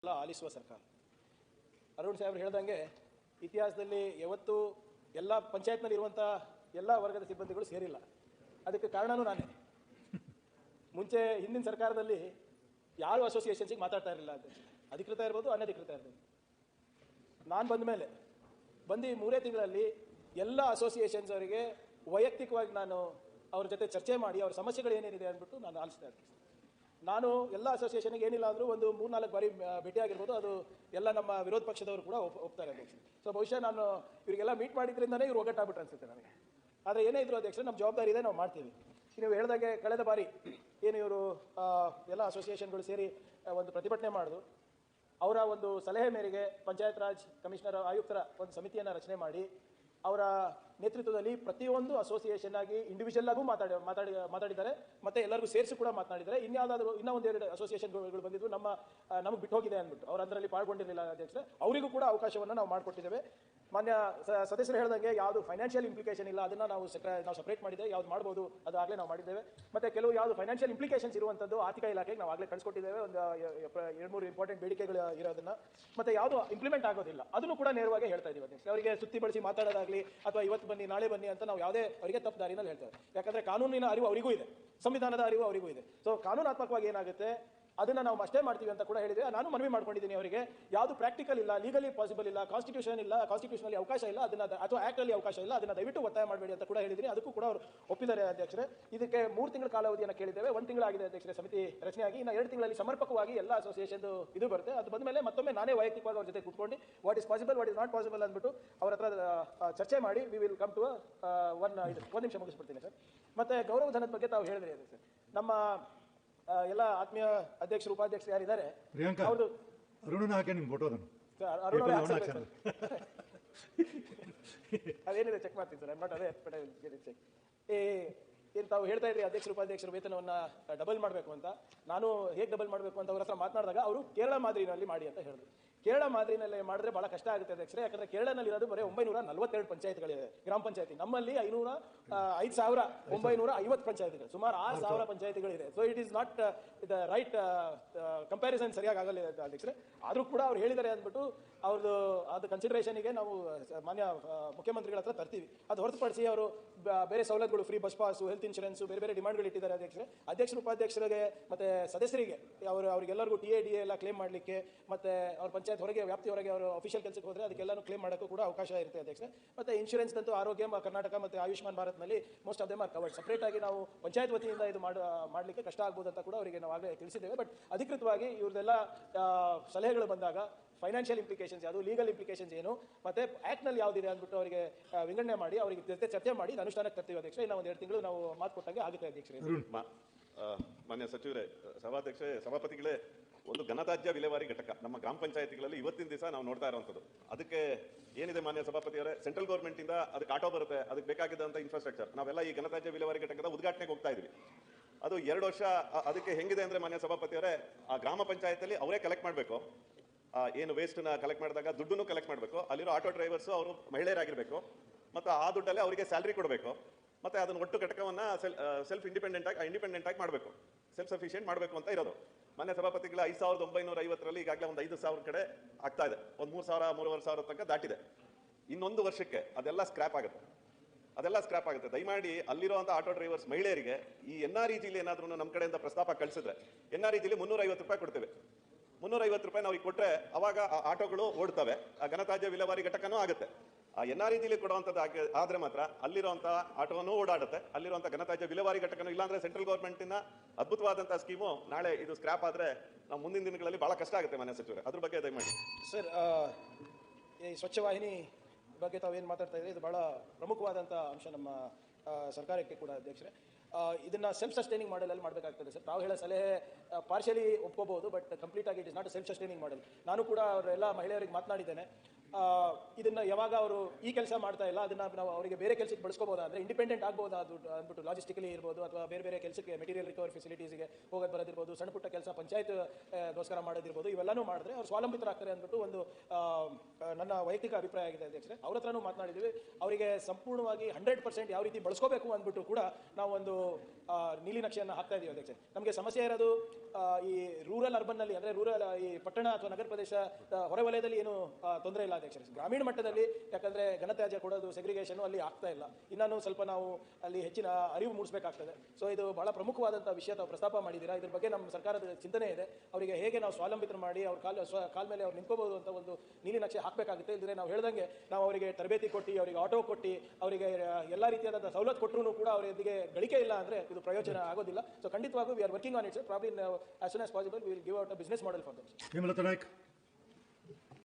ಆಲಿಸುವ ಸರ್ಕಾರ. ಅರುಣ್ ಸಾಹೇಬ್ರು ಹೇಳ್ದಂಗೆ ಇತಿಹಾಸದಲ್ಲಿ ಯಾವತ್ತೂ ಎಲ್ಲ ಪಂಚಾಯತ್ನಲ್ಲಿ ಇರುವಂಥ ಎಲ್ಲ ವರ್ಗದ ಸಿಬ್ಬಂದಿಗಳು ಸೇರಿಲ್ಲ. ಅದಕ್ಕೆ ಕಾರಣನೂ ನಾನೇ. ಮುಂಚೆ ಹಿಂದಿನ ಸರ್ಕಾರದಲ್ಲಿ ಯಾರು ಅಸೋಸಿಯೇಷನ್ಸಿಗೆ ಮಾತಾಡ್ತಾ ಇರಲಿಲ್ಲ, ಅಧಿಕೃತ ಇರ್ಬೋದು ಅನಧಿಕೃತ ಇರ್ಬೋದು. ನಾನು ಬಂದ ಮೇಲೆ ಬಂದು 3 ತಿಂಗಳಲ್ಲಿ ಎಲ್ಲ ಅಸೋಸಿಯೇಷನ್ಸ್ ಅವರಿಗೆ ವೈಯಕ್ತಿಕವಾಗಿ ನಾನು ಅವ್ರ ಜೊತೆ ಚರ್ಚೆ ಮಾಡಿ ಅವ್ರ ಸಮಸ್ಯೆಗಳು ಏನೇನಿದೆ ಅಂದ್ಬಿಟ್ಟು ನಾನು ಆಲಿಸ್ತಾ ಇರ್ತೀನಿ. ನಾನು ಎಲ್ಲ ಅಸೋಸಿಯೇಷನ್ಗೆ ಏನಿಲ್ಲ ಅಂದರೂ ಒಂದು 3-4 ಬಾರಿ ಭೇಟಿಯಾಗಿರ್ಬೋದು. ಅದು ಎಲ್ಲ ನಮ್ಮ ವಿರೋಧ ಪಕ್ಷದವರು ಕೂಡ ಒಪ್ತಾರೆ ಅಧ್ಯಕ್ಷ. ಸೊ ಬಹುಶಃ ನಾನು ಇವರಿಗೆಲ್ಲ ಮೀಟ್ ಮಾಡಿದ್ರಿಂದನೇ ಇವ್ರು ಒಗ್ಗಟ್ಟಾಗ್ಬಿಟ್ರು ಅನ್ಸುತ್ತೆ ನನಗೆ. ಆದರೆ ಏನೇ ಇದ್ರು ಅಧ್ಯಕ್ಷ, ನಮ್ಮ ಜವಾಬ್ದಾರಿ ಇದೆ, ನಾವು ಮಾಡ್ತೀವಿ. ನೀವು ಹೇಳಿದಾಗೆ ಕಳೆದ ಬಾರಿ ಏನು ಇವರು ಎಲ್ಲ ಅಸೋಸಿಯೇಷನ್ಗಳು ಸೇರಿ ಒಂದು ಪ್ರತಿಭಟನೆ ಮಾಡಿದ್ರು. ಅವರ ಒಂದು ಸಲಹೆ ಮೇರೆಗೆ ಪಂಚಾಯತ್ ರಾಜ್ ಕಮಿಷನರ್ ಆಯುಕ್ತರ ಒಂದು ಸಮಿತಿಯನ್ನು ರಚನೆ ಮಾಡಿ ಅವರ ನೇತೃತ್ವದಲ್ಲಿ ಪ್ರತಿಯೊಂದು ಅಸೋಸಿಯೇಷನ್ ಆಗಿ ಇಂಡಿವಿಜುವಲ್ ಆಗೂ ಮಾತಾಡಿದ್ದಾರೆ. ಮತ್ತೆ ಎಲ್ಲರಿಗೂ ಸೇರಿಸಿ ಕೂಡ ಮಾತನಾಡಿದ್ದಾರೆ. ಇನ್ಯಾವುದಾದ್ರೂ ಇನ್ನೂ 1-2 ಅಸೋಸಿಯೇಷನ್ಗಳು ಬಂದಿದ್ದು ನಮಗೆ ಬಿಟ್ಟು ಹೋಗಿದೆ ಅಂದ್ಬಿಟ್ಟು ಅವ್ರು ಅದರಲ್ಲಿ ಪಾಲ್ಗೊಂಡಿರಲಿಲ್ಲ ಅಧ್ಯಕ್ಷರೇ. ಅವರಿಗೂ ಕೂಡ ಅವಕಾಶವನ್ನು ನಾವು ಮಾಡಿಕೊಟ್ಟಿದ್ದೇವೆ. ಮಾನ್ಯ ಸದಸ್ಯರು ಹೇಳಿದಂಗೆ ಯಾವುದು ಫೈನಾನ್ಷಿಯಲ್ ಇಂಪ್ಲಿಕೇಶನ್ ಇಲ್ಲ ಅದನ್ನು ನಾವು ಸಪ್ರೇಟ್ ಮಾಡಿದ್ದೇವೆ. ಯಾವ್ದು ಮಾಡ್ಬೋದು ಅದು ಆಗಲೇ ನಾವು ಮಾಡಿದ್ದೇವೆ. ಮತ್ತು ಕೆಲವು ಯಾವುದು ಫೈನಾನ್ಷಿಯಲ್ ಇಂಪ್ಲಿಕೇಶನ್ಸ್ ಇರುವಂಥದ್ದು ಆರ್ಥಿಕ ಇಲಾಖೆಗೆ ನಾವು ಆಗಲೇ ಕಳಿಸ್ಕೊಟ್ಟಿದ್ದೇವೆ. ಒಂದು 2-3 ಇಂಪಾರ್ಟೆಂಟ್ ಬೇಡಿಕೆಗಳು ಇರೋದನ್ನು. ಮತ್ತು ಯಾವುದು ಇಂಪ್ಲಿಮೆಂಟ್ ಆಗೋದಿಲ್ಲ ಅದನ್ನು ಕೂಡ ನೇರವಾಗಿ ಹೇಳ್ತಾ ಇದ್ದೀವಿ ಅಧ್ಯಕ್ಷ. ಅವರಿಗೆ ಸುತ್ತಿ ಬಳಸಿ ಮಾತಾಡೋದಾಗಲಿ ಅಥವಾ ಇವತ್ತು ಬನ್ನಿ ನಾಳೆ ಬನ್ನಿ ಅಂತ ನಾವು ಯಾವುದೇ ಅವರಿಗೆ ತಪ್ಪು ದಾರಿನಲ್ಲಿ ಹೇಳ್ತೇವೆ. ಯಾಕಂದರೆ ಕಾನೂನಿನ ಅರಿವು ಅವರಿಗೂ ಇದೆ, ಸಂವಿಧಾನದ ಅರಿವು ಅವರಿಗೂ ಇದೆ. ಸೊ ಕಾನೂನಾತ್ಮಕವಾಗಿ ಏನಾಗುತ್ತೆ ಅದನ್ನು ನಾವು ಅಷ್ಟೇ ಮಾಡ್ತೀವಿ ಅಂತ ಕೂಡ ಹೇಳಿದರೆ ನಾನು ಮನವಿ ಮಾಡ್ಕೊಂಡಿದ್ದೀನಿ ಅವರಿಗೆ. ಯಾವುದು ಪ್ರಾಕ್ಟಿಕಲ್ ಇಲ್ಲ, ಲೀಗಲಿ ಪಾಸಿಬಲ್ ಇಲ್ಲ, ಕಾನ್ಸ್ಟಿಟ್ಯೂಷನ್ ಇಲ್ಲ, ಕಾನ್ಸ್ಟಿಟ್ಯೂಷನಲ್ಲಿ ಅವಕಾಶ ಇಲ್ಲ ಅದನ್ನು, ಅಥವಾ ಆ್ಯಕ್ಟಲ್ಲಿ ಅವಕಾಶ ಇಲ್ಲ ಅದನ್ನು ದಯವಿಟ್ಟು ಒತ್ತಾಯ ಮಾಡಬೇಡಿ ಅಂತ ಕೂಡ ಹೇಳಿದ್ದೀನಿ. ಅದಕ್ಕೂ ಕೂಡ ಅವರು ಒಪ್ಪಿದ್ದಾರೆ ಅಧ್ಯಕ್ಷರೇ. ಇದಕ್ಕೆ 3 ತಿಂಗಳ ಕಾಲಾವಧಿಯನ್ನು ಕೇಳಿದ್ದೇವೆ. 1 ತಿಂಗಳಾಗಿದೆ ಅಧ್ಯಕ್ಷರೇ ಸಮಿತಿ ರಚನೆಯಾಗಿ. ಇನ್ನು 2 ತಿಂಗಳಲ್ಲಿ ಸಮರ್ಪಕವಾಗಿ ಎಲ್ಲ ಅಸೋಸಿಯೇಷನ್ ಇದು ಬರುತ್ತೆ. ಅದು ಬಂದ ಮೇಲೆ ಮತ್ತೊಮ್ಮೆ ನಾನೇ ವೈಯಕ್ತಿಕವಾಗಿ ಅವ್ರ ಜೊತೆ ಕೂತ್ಕೊಂಡು what is possible what is not possible ಅಂದ್ಬಿಟ್ಟು ಅವ್ರ ಹತ್ರ ಚರ್ಚೆ ಮಾಡಿ ವಿ ವಿಲ್ ಕಮ್ ಟು ಒಂದು ನಿಮಿಷ ಮುಗಿಸ್ಬಿಡ್ತೀನಿ ಸರ್. ಮತ್ತು ಗೌರವಧನದ ಬಗ್ಗೆ ತಾವು ಹೇಳಿದ್ರಿ ಸರ್. ನಮ್ಮ ಎಲ್ಲ ಆತ್ಮೀಯ ಅಧ್ಯಕ್ಷರು ಉಪಾಧ್ಯಕ್ಷರು ಯಾರಿದ್ದಾರೆ ಅವ್ರದ್ದು ಅದೇನಿದೆ ಚೆಕ್ ಮಾಡ್ತೀನಿ ಸರ್. ಬಟ್ ಅದೇ ಚೆಕ್ ಏನು ತಾವು ಹೇಳ್ತಾ ಇದ್ರಿ ಅಧ್ಯಕ್ಷರು ಉಪಾಧ್ಯಕ್ಷರು ವೇತನವನ್ನು ಡಬಲ್ ಮಾಡಬೇಕು ಅಂತ. ನಾನು ಹೇಗೆ ಡಬಲ್ ಮಾಡಬೇಕು ಅಂತ ಅವ್ರ ಹತ್ರ ಮಾತನಾಡಿದಾಗ ಅವರು ಕೇರಳ ಮಾದರಿನಲ್ಲಿ ಮಾಡಿ ಅಂತ ಹೇಳಿದ್ರು. ಕೇರಳ ಮಾದರಿನಲ್ಲಿ ಮಾಡಿದ್ರೆ ಬಹಳ ಕಷ್ಟ ಆಗುತ್ತೆ ಅಧ್ಯಕ್ಷರೇ. ಯಾಕಂದರೆ ಕೇರಳನಲ್ಲಿ ಇರೋದು ಬರೀ 942 ಪಂಚಾಯತ್ಗಳಿದೆ, ಗ್ರಾಮ ಪಂಚಾಯತಿ. ನಮ್ಮಲ್ಲಿ 5,950 ಪಂಚಾಯತಿಗಳು, ಸುಮಾರು 6,000 ಪಂಚಾಯತಿಗಳಿದೆ. So it is not the right comparison ಸರಿಯಾಗಿ ಆಗಲ್ಲ ಅಧ್ಯಕ್ಷರೇ. ಆದರೂ ಕೂಡ ಅವ್ರು ಹೇಳಿದ್ದಾರೆ ಅಂದ್ಬಿಟ್ಟು ಅವ್ರದ್ದು ಅದು ಕನ್ಸಿಡರೇಷನಿಗೆ ನಾವು ಮಾನ್ಯ ಮುಖ್ಯಮಂತ್ರಿಗಳ ಹತ್ರ ತರ್ತೀವಿ. ಅದು ಹೊರತುಪಡಿಸಿ ಅವರು ಬೇರೆ ಸವಲತ್ತುಗಳು, free bus pass, health insurance, ಬೇರೆ ಬೇರೆ ಡಿಮಾಂಡ್ಗಳು ಇಟ್ಟಿದ್ದಾರೆ ಅಧ್ಯಕ್ಷರೇ. ಅಧ್ಯಕ್ಷರು ಉಪಾಧ್ಯಕ್ಷರಿಗೆ ಮತ್ತು ಸದಸ್ಯರಿಗೆ ಅವರಿಗೆಲ್ಲರಿಗೂ DA ಎಲ್ಲ ಕ್ಲೇಮ್ ಮಾಡಲಿಕ್ಕೆ, ಮತ್ತು ಅವ್ರ ಪಂಚಾಯತ್ ಹೊರಗೆ ವ್ಯಾಪ್ತಿ ಹೊರಗೆ ಅವರು ಅಫಿಷಿಯಲ್ ಕೆಲಸಕ್ಕೆ ಹೋದರೆ ಅದಕ್ಕೆಲ್ಲನೂ ಕ್ಲೇಮ್ ಮಾಡೋಕ್ಕೂ ಕೂಡ ಅವಕಾಶ ಇರುತ್ತೆ ಅಧ್ಯಕ್ಷರೇ. ಮತ್ತು ಇನ್ಶೂರೆನ್ಸ್ ಅಂತೂ ಆರೋಗ್ಯ ಕರ್ನಾಟಕ ಮತ್ತು ಆಯುಷ್ಮಾನ್ ಭಾರತ್ನಲ್ಲಿ most of them are covered. ಸಪ್ರೇಟಾಗಿ ನಾವು ಪಂಚಾಯತ್ ವತಿಯಿಂದ ಇದು ಮಾಡಲಿಕ್ಕೆ ಕಷ್ಟ ಆಗ್ಬೋದು ಅಂತ ಕೂಡ ಅವರಿಗೆ ನಾವು ಆಗಲೇ ತಿಳಿಸಿದ್ದೇವೆ. ಬಟ್ ಅಧಿಕೃತವಾಗಿ ಇವ್ರದ್ದೆಲ್ಲ ಸಲಹೆಗಳು ಬಂದಾಗ ಫೈನಾನ್ಷಿಯಲ್ ಇಂಪ್ಲಿಕೇಶನ್ಸ್ ಯಾವುದು, ಲೀಗಲ್ ಇಂಪ್ಲಿಕೇಶನ್ಸ್ ಏನು, ಮತ್ತು ಆ್ಯಕ್ಟ್ನಲ್ಲಿ ಯಾವುದಿದೆ ಅಂದ್ಬಿಟ್ಟು ಅವರಿಗೆ ವಿಂಗಡಣೆ ಮಾಡಿ ಅವರಿಗೆ ಜೊತೆ ಚರ್ಚೆ ಮಾಡಿ ಅನುಷ್ಠಾನಕ್ಕೆ ತರ್ತೀವಿ ಅಧ್ಯಕ್ಷ. ಇನ್ನು 1-2 ತಿಂಗಳು ನಾವು ಮಾತು ಕೊಟ್ಟಂಗೆ ಆಗುತ್ತೆ ಅಧ್ಯಕ್ಷರೇ. ಮಾನ್ಯ ಸಚಿವರೇ, ಸಭಾಪತಿಗಳೇ, ಒಂದು ಘನತ್ಯಾಜ್ಯ ವಿಲೇವಾರಿ ಘಟಕ ನಮ್ಮ ಗ್ರಾಮ ಪಂಚಾಯತಿಗಳಲ್ಲಿ ಇವತ್ತಿನ ದಿವಸ ನಾವು ನೋಡ್ತಾ ಇರುವಂಥದ್ದು. ಅದಕ್ಕೆ ಏನಿದೆ ಮಾನ್ಯ ಸಭಾಪತಿಯವರೇ, ಸೆಂಟ್ರಲ್ ಗೌರ್ಮೆಂಟ್ ಇಂದ ಅದಕ್ಕೆ ಆಟೋ ಬರುತ್ತೆ, ಅದಕ್ಕೆ ಬೇಕಾಗಿದ್ದಂಥ ಇನ್ಫ್ರಾಸ್ಟ್ರಕ್ಚರ್ ನಾವೆಲ್ಲ ಈ ಘನತ್ಯಾಜ್ಯ ವಿಲೇವಾರಿ ಘಟಕದ ಉದ್ಘಾಟನೆಗೆ ಹೋಗ್ತಾ ಇದ್ವಿ. ಅದು 2 ವರ್ಷ ಅದಕ್ಕೆ ಹೆಂಗಿದೆ ಅಂದರೆ ಮಾನ್ಯ ಸಭಾಪತಿಯವರೇ, ಆ ಗ್ರಾಮ ಪಂಚಾಯತಲ್ಲಿ ಅವರೇ ಕಲೆಕ್ಟ್ ಮಾಡಬೇಕು. ಏನು ವೇಸ್ಟ್ನ ಕಲೆಕ್ಟ್ ಮಾಡಿದಾಗ ದುಡ್ಡನ್ನು ಕಲೆಕ್ಟ್ ಮಾಡಬೇಕು. ಅಲ್ಲಿರೋ ಆಟೋ ಡ್ರೈವರ್ಸು ಅವರು ಮಹಿಳೆಯರಾಗಿರಬೇಕು, ಮತ್ತು ಆ ದುಡ್ಡಲ್ಲೇ ಅವರಿಗೆ ಸ್ಯಾಲ್ರಿ ಕೊಡಬೇಕು. ಮತ್ತು ಅದನ್ನು ಒಟ್ಟು ಘಟಕವನ್ನು ಸೆಲ್ಫ್ ಇಂಡಿಪೆಂಡೆಂಟ್ ಆಗಿ ಮಾಡಬೇಕು, ಸೆಲ್ಫ್ ಸಫಿಷಿಯೆಂಟ್ ಮಾಡಬೇಕು ಅಂತ ಇರೋದು. ಮಾನ್ಯ ಸಭಾಪತಿಗಳ 5,950ರಲ್ಲಿ ಈಗಾಗಲೇ ಒಂದು 5,000 ಕಡೆ ಆಗ್ತಾ ಇದೆ. ಒಂದು 3,000-3,500 ತನಕ ದಾಟಿದೆ. ಇನ್ನೊಂದು ವರ್ಷಕ್ಕೆ ಅದೆಲ್ಲ ಸ್ಕ್ರ್ಯಾಪ್ ಆಗುತ್ತೆ. ದಯಮಾಡಿ ಅಲ್ಲಿರುವಂಥ ಆಟೋ ಡ್ರೈವರ್ಸ್ ಮಹಿಳೆಯರಿಗೆ ಈ NREGಲಿ ಏನಾದ್ರೂ ನಮ್ಮ ಕಡೆಯಿಂದ ಪ್ರಸ್ತಾಪ ಕಳಿಸಿದ್ರೆ NREGಲಿ 350 ರೂಪಾಯಿ ಕೊಡ್ತೇವೆ. 350 ರೂಪಾಯಿ ನಾವು ಈಗ ಕೊಟ್ಟರೆ ಅವಾಗ ಆ ಆಟೋಗಳು ಓಡ್ತವೆ, ಆ ಘನತ್ಯಾಜ್ಯ ವಿಲೇವಾರಿ ಘಟಕನೂ ಆಗುತ್ತೆ. ಆ NREGಲಿ ಕೊಡುವಂಥದ್ದು ಆದರೆ ಮಾತ್ರ ಅಲ್ಲಿರುವಂಥ ಆಟೋನೂ ಓಡಾಡುತ್ತೆ, ಅಲ್ಲಿರುವಂಥ ಘನತ್ಯಾಜ್ಯ ವಿಲೇವಾರಿ ಘಟಕನೂ. ಇಲ್ಲಾಂದರೆ ಸೆಂಟ್ರಲ್ ಗೌರ್ಮೆಂಟಿನ ಅದ್ಭುತವಾದಂಥ ಸ್ಕೀಮು ನಾಳೆ ಇದು ಸ್ಕ್ರ್ಯಾಪ್ ಆದರೆ ನಾವು ಮುಂದಿನ ದಿನಗಳಲ್ಲಿ ಭಾಳ ಕಷ್ಟ ಆಗುತ್ತೆ ಮಾನ್ಯ ಸಚಿವರೇ. ಅದ್ರ ಬಗ್ಗೆ ದಯಮಾಡಿ ಸರ್. ಈ ಸ್ವಚ್ಛ ವಾಹಿನಿ ಬಗ್ಗೆ ತಾವೇನು ಮಾತಾಡ್ತಾ ಇದ್ದೀರಿ, ಇದು ಭಾಳ ಪ್ರಮುಖವಾದಂಥ ಅಂಶ ನಮ್ಮ ಸರ್ಕಾರಕ್ಕೆ ಕೂಡ ಅಧ್ಯಕ್ಷರೇ. ಇದನ್ನು ಸೆಲ್ಫ್ ಸಸ್ಟೈನಿಂಗ್ ಮಾಡೆಲಲ್ಲಿ ಮಾಡಬೇಕಾಗ್ತದೆ ಸರ್. ತಾವು ಹೇಳೋ ಸಲಹೆ ಪಾರ್ಷಿಯಲಿ ಒಪ್ಕೋಬಹುದು, ಬಟ್ ಕಂಪ್ಲೀಟ್ ಆಗಿ it is not self sustaining model. ನಾನು ಕೂಡ ಅವರೆಲ್ಲ ಮಹಿಳೆಯರಿಗೆ ಮಾತನಾಡಿದ್ದೇನೆ. ಇದನ್ನ ಯಾವಾಗ ಅವರು ಈ ಕೆಲಸ ಮಾಡ್ತಾ ಇಲ್ಲ ಅದನ್ನ ನಾವು ಅವರಿಗೆ ಬೇರೆ ಕೆಲಸಕ್ಕೆ ಬಳಸ್ಕೋಬೋದಾ ಅಂದರೆ ಇಂಡಿಪೆಂಡೆಂಟ್ ಆಗ್ಬೋದಾ ಅದು ಅಂದ್ಬಿಟ್ಟು ಲಾಜಿಸ್ಟಿಕಲಿ ಇರ್ಬೋದು ಅಥವಾ ಬೇರೆ ಬೇರೆ ಕೆಲಸಕ್ಕೆ ಮೆಟೀರಿಯಲ್ ರಿಕವರಿ ಫೆಸಿಲಿಟೀಸ್ಗೆ ಹೋಗೋದು ಬರೋದಿರ್ಬೋದು, ಸಣ್ಣ ಪುಟ್ಟ ಕೆಲಸ ಪಂಚಾಯತ್ ಗೋಸ್ಕರ ಮಾಡೋದಿರ್ಬೋದು, ಇವೆಲ್ಲನೂ ಮಾಡಿದ್ರೆ ಅವ್ರು ಸ್ವಾವಲಂಬಿತರಾಗ್ತಾರೆ ಅಂದ್ಬಿಟ್ಟು ಒಂದು ನನ್ನ ವೈಯಕ್ತಿಕ ಅಭಿಪ್ರಾಯ ಆಗಿದೆ ಅಧ್ಯಕ್ಷರೇ. ಅವ್ರ ಹತ್ರನೂ ಮಾತನಾಡಿದ್ದೀವಿ. ಅವರಿಗೆ ಸಂಪೂರ್ಣವಾಗಿ 100% ಯಾವ ರೀತಿ ಬಳಸ್ಕೋಬೇಕು ಅಂದ್ಬಿಟ್ಟು ಕೂಡ ನಾವು ಒಂದು ನೀಲಿ ನಕ್ಷೆಯನ್ನು ಹಾಕ್ತಾ ಇದೀವಿ ಅಧ್ಯಕ್ಷ. ನಮಗೆ ಸಮಸ್ಯೆ ಇರೋದು ಈ ರೂರಲ್ ಅರ್ಬನ್ನಲ್ಲಿ, ಅಂದರೆ ರೂರಲ್ ಈ ಪಟ್ಟಣ ಅಥವಾ ನಗರ ಪ್ರದೇಶ ಹೊರವಲಯದಲ್ಲಿ ಏನು ತೊಂದರೆ ಇಲ್ಲ ಅಧ್ಯಕ್ಷ. ಗ್ರಾಮೀಣ ಮಟ್ಟದಲ್ಲಿ ಯಾಕಂದರೆ ಘನತ್ಯಾಜ್ಯ ಕೊಡೋದು ಸೆಗ್ರಿಗೇಷನ್ ಅಲ್ಲಿ ಆಗ್ತಾ ಇಲ್ಲ. ಇನ್ನೂ ಸ್ವಲ್ಪ ನಾವು ಅಲ್ಲಿ ಹೆಚ್ಚಿನ ಅರಿವು ಮೂಡಿಸಬೇಕಾಗ್ತದೆ. ಸೊ ಇದು ಬಹಳ ಪ್ರಮುಖವಾದಂಥ ವಿಷಯ ತಾವು ಪ್ರಸ್ತಾಪ ಮಾಡಿದ್ದೀರಾ. ಇದ್ರ ಬಗ್ಗೆ ನಮ್ಮ ಸರ್ಕಾರದ ಚಿಂತನೆ ಇದೆ. ಅವರಿಗೆ ಹೇಗೆ ನಾವು ಸ್ವಾವಲಂಬಿತರು ಮಾಡಿ ಅವ್ರ ಕಾಲ ಮೇಲೆ ಅವ್ರು ನಿಂತ್ಕೋಬಹುದು ಅಂತ ಒಂದು ನೀಲಿ ನಕ್ಷೆ ಹಾಕಬೇಕಾಗುತ್ತೆ. ಇಲ್ಲದ್ರೆ ನಾವು ಹೇಳ್ದಂಗೆ ನಾವು ಅವರಿಗೆ ತರಬೇತಿ ಕೊಟ್ಟು, ಅವರಿಗೆ ಆಟೋ ಕೊಟ್ಟು, ಅವರಿಗೆ ಎಲ್ಲ ರೀತಿಯಾದ ಸವಲತ್ತು ಕೊಟ್ಟರು ಕೂಡ ಅವರಿಗೆ ಗಳಿಕೆ ಇಲ್ಲ ಅಂದರೆ ಇದು ಪ್ರಯೋಜನ ಆಗೋದಿಲ್ಲ. ಸೊ ಖಂಡಿತವಾಗೂ we are working on it. Probably as soon as possible we will give out a business model for them.